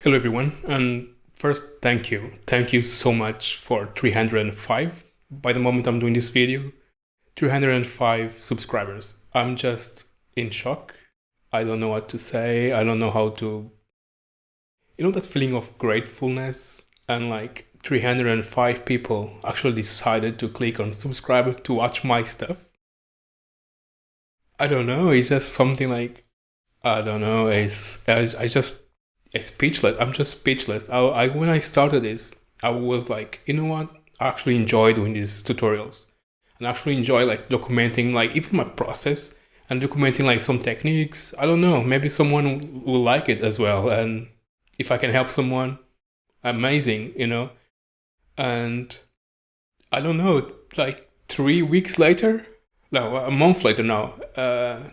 Hello everyone, and first thank you. Thank you so much for 305. By the moment I'm doing this video, 305 subscribers. I'm just in shock. I don't know what to say. I don't know how to... that feeling of gratefulness, and like 305 people actually decided to click on subscribe to watch my stuff. I don't know, it's just something like... I don't know, it's speechless. I'm just speechless. When I started this, I was like, you know what? I actually enjoy doing these tutorials, and I actually enjoy like documenting like even my process and documenting like some techniques. I don't know. Maybe someone will like it as well, and if I can help someone, amazing. And I don't know. Like 3 weeks later, no, a month later now,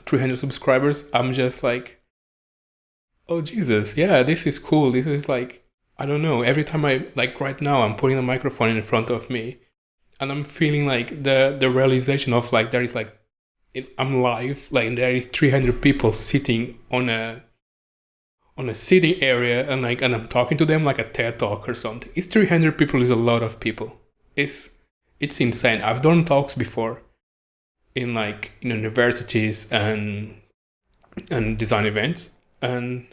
300 subscribers. I'm just like, oh Jesus, yeah, this is cool. This is like, I don't know. Every time like right now, I'm putting a microphone in front of me, and I'm feeling like the realization of like there is like, I'm live. Like there is 300 people sitting on a sitting area, and I'm talking to them like a TED talk or something. It's 300 people is a lot of people. It's insane. I've done talks before in like in universities and design events, and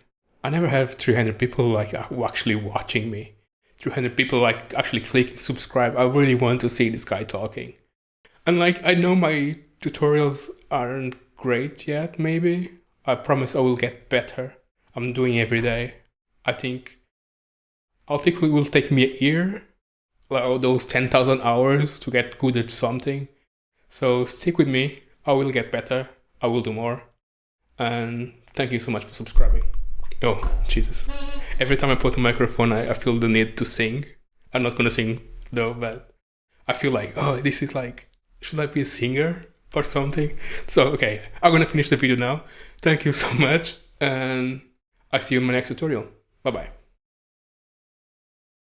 I never have 300 people like actually watching me. 300 people like actually clicking subscribe. I really want to see this guy talking. And like, I know my tutorials aren't great yet, maybe. I promise I will get better. I'm doing every day. I think it will take me a year, like all those 10,000 hours to get good at something. So stick with me. I will get better. I will do more. And thank you so much for subscribing. Oh, Jesus. Every time I put a microphone, I feel the need to sing. I'm not gonna sing though, but I feel like, oh, this is like, should I be a singer or something? So, okay, I'm gonna finish the video now. Thank you so much, and I'll see you in my next tutorial. Bye-bye.